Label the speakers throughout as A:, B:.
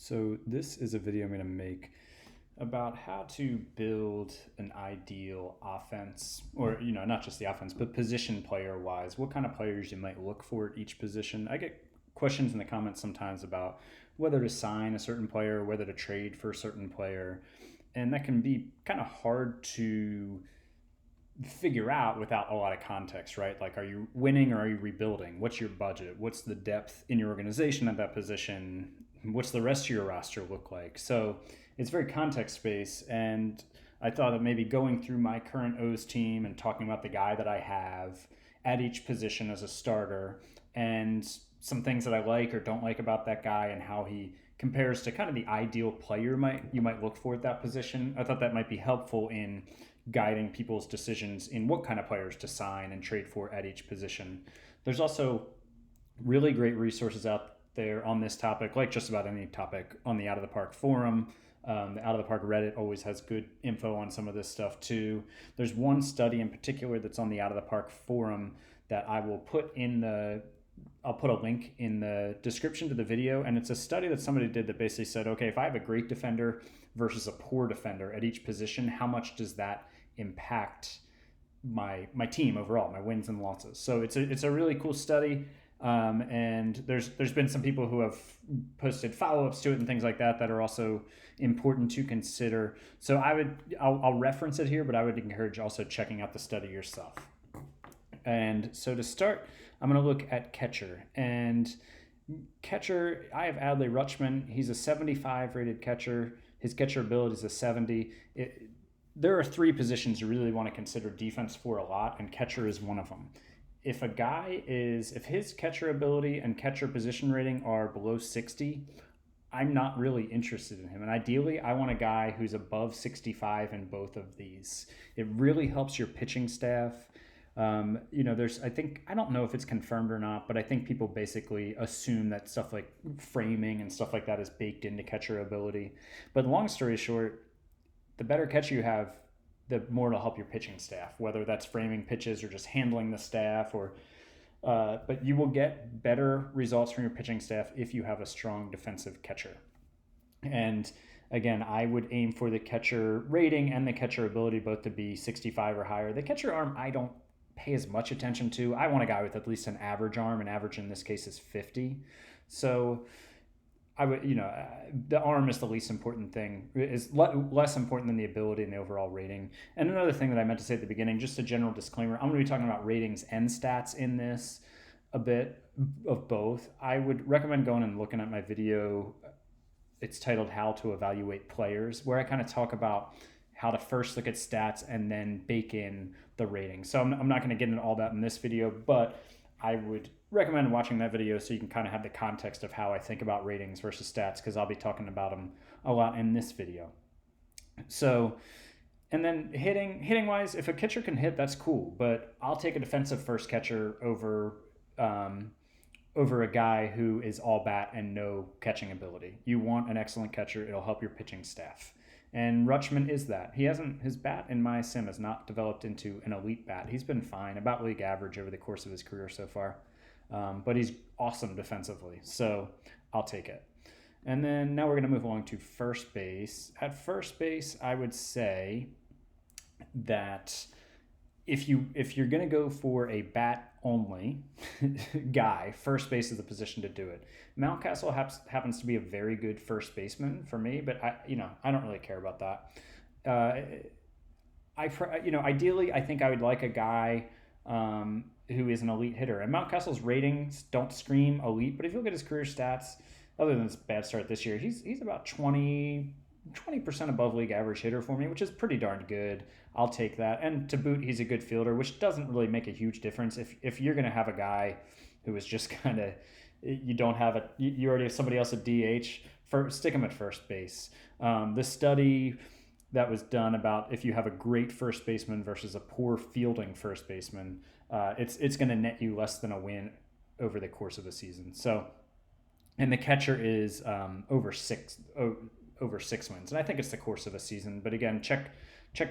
A: So this is a video I'm going to make about how to build an ideal offense, or not just the offense, but position player wise. What kind of players you might look for at each position. I get questions in the comments sometimes about whether to sign a certain player, whether to trade for a certain player, and that can be kind of hard to figure out without a lot of context, right? Like, are you winning or are you rebuilding? What's your budget? What's the depth in your organization at that position? What's the rest of your roster look like? So it's very context based. And I thought that maybe going through my current O's team and talking about the guy that I have at each position as a starter and some things that I like or don't like about that guy and how he compares to kind of the ideal player you might look for at that position. I thought that might be helpful in guiding people's decisions in what kind of players to sign and trade for at each position. There's also really great resources out there on this topic, like just about any topic, on the Out of the Park forum. The Out of the Park Reddit always has good info on some of this stuff too. There's one study in particular that's on the Out of the Park forum that I'll put a link in the description to the video, and it's a study that somebody did that basically said, okay, if I have a great defender versus a poor defender at each position, how much does that impact my team overall, my wins and losses? So it's a really cool study, and there's been some people who have posted follow-ups to it and things like that are also important to consider. So I'll reference it here, but I would encourage also checking out the study yourself. And so to start, I'm going to look at catcher. And catcher, I have Adley Rutschman. He's a 75 rated catcher. His catcher ability is a 70. There are three positions you really want to consider defense for a lot, and catcher is one of them. If his catcher ability and catcher position rating are below 60, I'm not really interested in him. And ideally, I want a guy who's above 65 in both of these. It really helps your pitching staff. I don't know if it's confirmed or not, but I think people basically assume that stuff like framing and stuff like that is baked into catcher ability. But long story short, the better catcher you have, the more it'll help your pitching staff, whether that's framing pitches or just handling the staff, but you will get better results from your pitching staff if you have a strong defensive catcher. And again, I would aim for the catcher rating and the catcher ability both to be 65 or higher. The catcher arm, I don't pay as much attention to. I want a guy with at least an average arm, and average in this case is 50. So I would, the arm is the least important thing, is less important than the ability and the overall rating. And another thing that I meant to say at the beginning, just a general disclaimer, I'm going to be talking about ratings and stats in this, a bit of both. I would recommend going and looking at my video. It's titled How to Evaluate Players, where I kind of talk about how to first look at stats and then bake in the rating. So I'm not going to get into all that in this video, but I would recommend watching that video so you can kind of have the context of how I think about ratings versus stats, because I'll be talking about them a lot in this video. So, and then hitting wise, if a catcher can hit, that's cool, but I'll take a defensive first catcher over a guy who is all bat and no catching ability. You want an excellent catcher. It'll help your pitching staff. And Rutschman is that. His bat in my sim has not developed into an elite bat. He's been fine, about league average over the course of his career so far. But he's awesome defensively, so I'll take it. And then now we're going to move along to first base. At first base, I would say that if you're going to go for a bat only guy, first base is the position to do it. Mountcastle happens to be a very good first baseman for me, but I don't really care about that. Ideally, I think I would like a guy who is an elite hitter. And Mountcastle's ratings don't scream elite, but if you look at his career stats, other than his bad start this year, he's about 20% above league average hitter for me, which is pretty darn good. I'll take that. And to boot, he's a good fielder, which doesn't really make a huge difference. If you're going to have a guy who is just kind of, you already have somebody else at DH, stick him at first base. The study that was done about if you have a great first baseman versus a poor fielding first baseman, it's going to net you less than a win over the course of a season. So, and the catcher is over six wins, and I think it's the course of a season. But again, check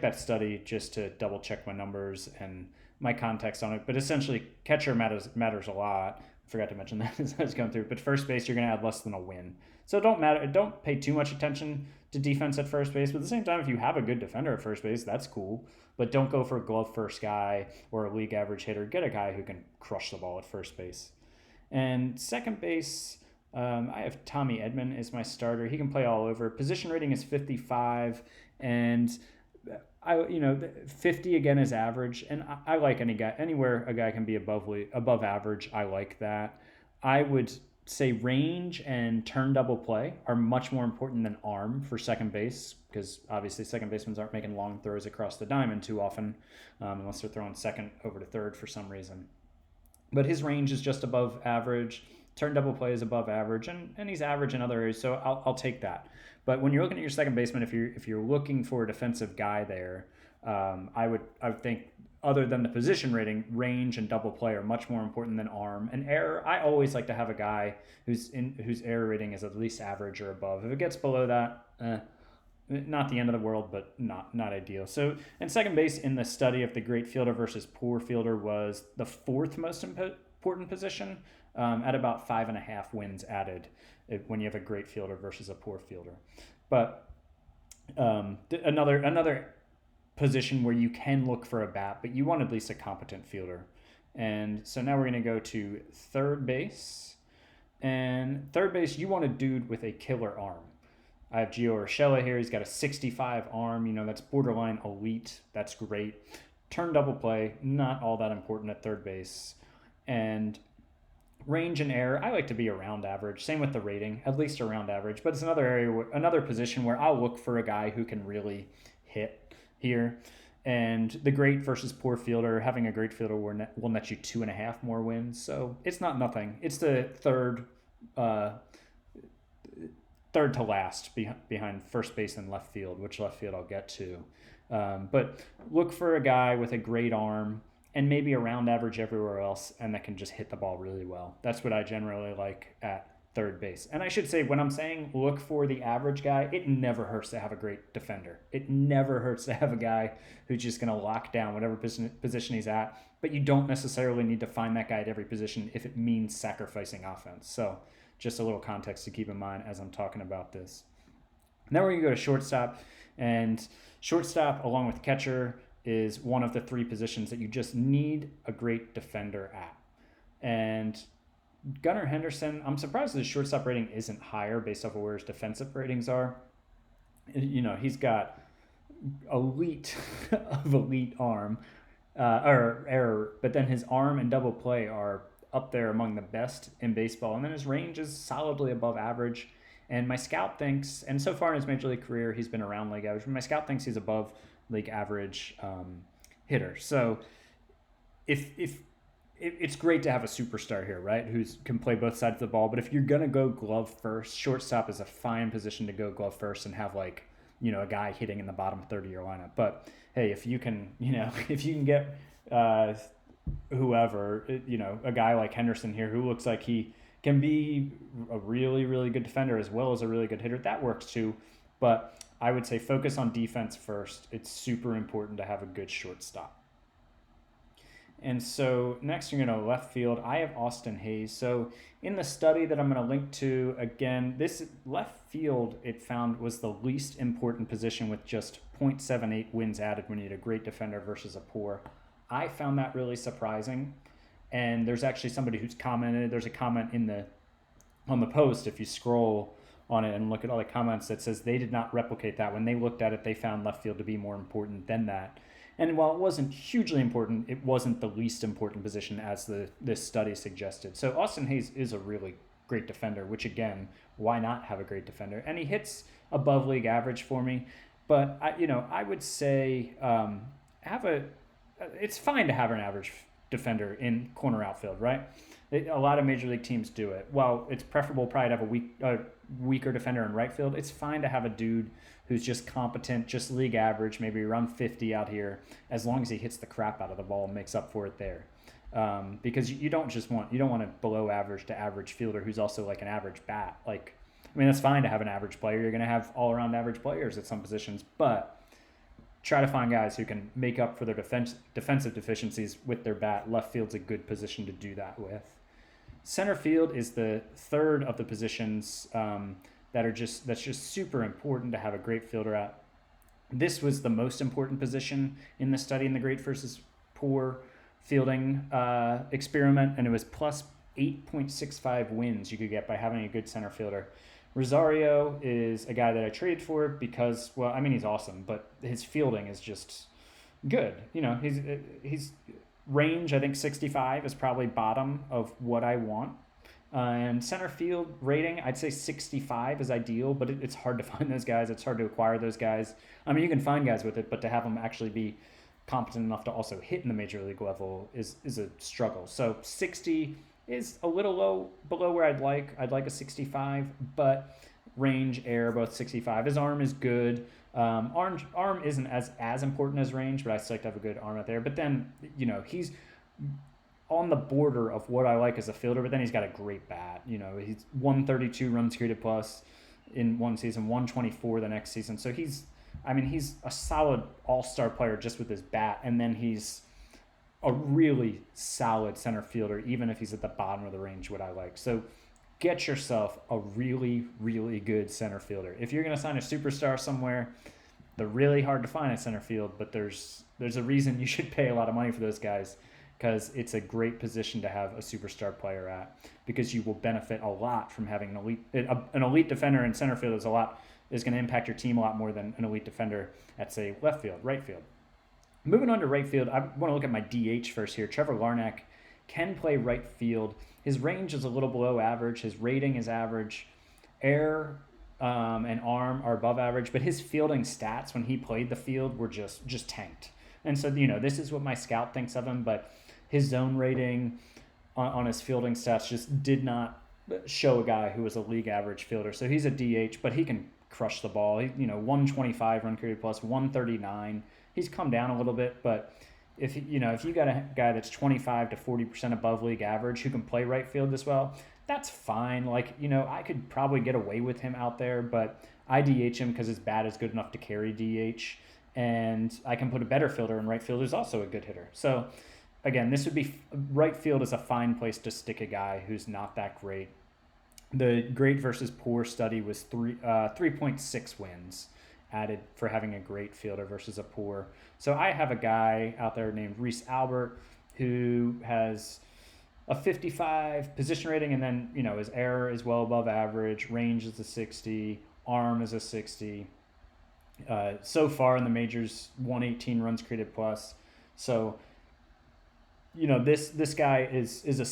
A: that study just to double check my numbers and my context on it. But essentially, catcher matters a lot. I forgot to mention that as I was going through. But first base, you're going to add less than a win. So don't pay too much attention to defense at first base. But at the same time, if you have a good defender at first base, that's cool. But don't go for a glove first guy or a league average hitter. Get a guy who can crush the ball at first base. And second base, I have Tommy Edman as my starter. He can play all over. Position rating is 55, and 50 again is average. And I like any guy anywhere a guy can be above average. I like that. I would say range and turn double play are much more important than arm for second base, because obviously second basemen aren't making long throws across the diamond too often, unless they're throwing second over to third for some reason. But his range is just above average. Turn double play is above average, and he's average in other areas, so I'll take that. But when you're looking at your second baseman, if you're looking for a defensive guy there, I would think, other than the position rating, range and double play are much more important than arm and error. I always like to have a guy whose error rating is at least average or above. If it gets below that, not the end of the world, but not ideal. So, and second base in the study of the great fielder versus poor fielder was the fourth most important position, at about 5.5 wins added when you have a great fielder versus a poor fielder. But another position where you can look for a bat, but you want at least a competent fielder. And so now we're going to go to third base. And third base, you want a dude with a killer arm. I have Gio Urshela here. He's got a 65 arm. That's borderline elite. That's great. Turn double play, not all that important at third base. And range and error, I like to be around average. Same with the rating, at least around average. But it's another position where I'll look for a guy who can really hit here. And the great versus poor fielder, having a great fielder will net you 2.5 more wins. So it's not nothing. It's the third to last behind first base and left field, which left field I'll get to. But look for a guy with a great arm and maybe around average everywhere else, and that can just hit the ball really well. That's what I generally like at third base. And I should say, when I'm saying look for the average guy, it never hurts to have a great defender. It never hurts to have a guy who's just going to lock down whatever position he's at, but you don't necessarily need to find that guy at every position if it means sacrificing offense. So just a little context to keep in mind as I'm talking about this. Now we're going to go to shortstop, and shortstop, along with catcher, is one of the three positions that you just need a great defender at. And Gunnar Henderson, I'm surprised his shortstop rating isn't higher based off of where his defensive ratings are. He's got elite of elite arm or error, but then his arm and double play are up there among the best in baseball. And then his range is solidly above average. And my scout thinks, and so far in his major league career, he's been around league average, but my scout thinks he's above league average hitter. So if it's great to have a superstar here, right, who can play both sides of the ball. But if you're going to go glove first, shortstop is a fine position to go glove first and have a guy hitting in the bottom third of your lineup. But hey, if you can get whoever, a guy like Henderson here who looks like he can be a really, really good defender as well as a really good hitter, that works too. But I would say focus on defense first. It's super important to have a good shortstop. And so next you're going to left field. I have Austin Hayes. So in the study that I'm going to link to, again, this left field it found was the least important position with just 0.78 wins added when you had a great defender versus a poor. I found that really surprising. And there's actually somebody who's commented. There's a comment on the post, if you scroll on it and look at all the comments, that says they did not replicate that. When they looked at it, they found left field to be more important than that. And while it wasn't hugely important, it wasn't the least important position as this study suggested. So Austin Hayes is a really great defender, which again, why not have a great defender? And he hits above league average for me. But I would say it's fine to have an average defender in corner outfield, right? A lot of major league teams do it. While it's preferable probably to have a weaker defender in right field, it's fine to have a dude who's just competent, just league average, maybe around 50 out here, as long as he hits the crap out of the ball and makes up for it there. Because you don't want a below average to average fielder who's also like an average bat. That's fine to have an average player. You're going to have all around average players at some positions, but try to find guys who can make up for their defensive deficiencies with their bat. Left field's a good position to do that with. Center field is the third of the positions that's just super important to have a great fielder at. This was the most important position in the study in the great versus poor fielding experiment, and it was plus 8.65 wins you could get by having a good center fielder. Rosario is a guy that I traded for because, well, I mean, he's awesome, but his fielding is just good. He's range, I think 65 is probably bottom of what I want. And center field rating, I'd say 65 is ideal, but it's hard to find those guys. It's hard to acquire those guys. I mean, you can find guys with it, but to have them actually be competent enough to also hit in the major league level is a struggle. So 60 is a little low, below where I'd like. I'd like a 65, but range, air, both 65. His arm is good. Arm isn't as important as range, but I still like to have a good arm out there. But then, he's on the border of what I like as a fielder, but then he's got a great bat. He's 132 runs created plus in one season, 124 the next season. So he's a solid all-star player just with his bat, and then he's a really solid center fielder, even if he's at the bottom of the range, what I like. So get yourself a really, really good center fielder. If you're going to sign a superstar somewhere, they're really hard to find at center field, but there's a reason you should pay a lot of money for those guys, because it's a great position to have a superstar player at, because you will benefit a lot from having an elite defender in center field is going to impact your team a lot more than an elite defender at, say, left field, right field. Moving on to right field, I want to look at my DH first here. Trevor Larnach can play right field. His range is a little below average. His rating is average. Air and arm are above average, but his fielding stats when he played the field were just tanked. And so, this is what my scout thinks of him, but his zone rating on his fielding stats just did not show a guy who was a league average fielder. So he's a DH, but he can crush the ball. 125 run created plus, 139. He's come down a little bit, but if you got a guy that's 25 to 40% above league average who can play right field as well, that's fine. I could probably get away with him out there, but I DH him because his bat is good enough to carry DH, and I can put a better fielder in right field who's also a good hitter. So again, this would be right field is a fine place to stick a guy who's not that great. The great versus poor study was 3.6 wins added for having a great fielder versus a poor. So I have a guy out there named Reese Albert who has a 55 position rating, and then his error is well above average, range is a 60, arm is a 60. So far in the majors, 118 runs created plus. So this guy is a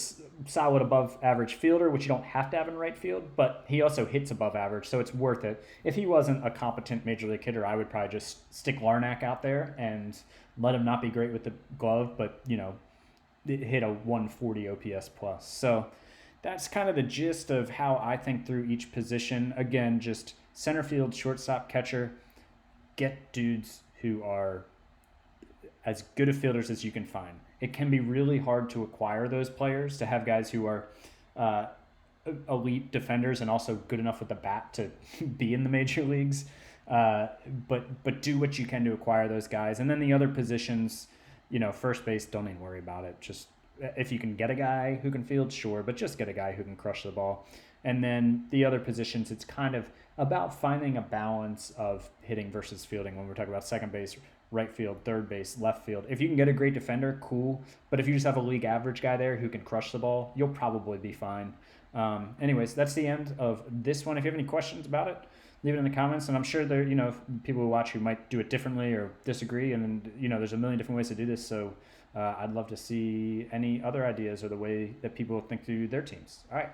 A: solid above average fielder, which you don't have to have in right field, but he also hits above average, so it's worth it. If he wasn't a competent major league hitter, I would probably just stick Larnach out there and let him not be great with the glove, but hit a 140 OPS plus. So that's kind of the gist of how I think through each position. Again, just center field, shortstop, catcher. Get dudes who are as good of fielders as you can find. It can be really hard to acquire those players, to have guys who are elite defenders and also good enough with the bat to be in the major leagues. But do what you can to acquire those guys. And then the other positions, first base, don't even worry about it. Just if you can get a guy who can field, sure, but just get a guy who can crush the ball. And then the other positions, it's kind of about finding a balance of hitting versus fielding when we're talking about second base, right field, third base, left field. If you can get a great defender, cool. But if you just have a league average guy there who can crush the ball, you'll probably be fine. Anyways, that's the end of this one. If you have any questions about it, leave it in the comments. And I'm sure there, people who watch who might do it differently or disagree. And, there's a million different ways to do this. So I'd love to see any other ideas or the way that people think through their teams. All right.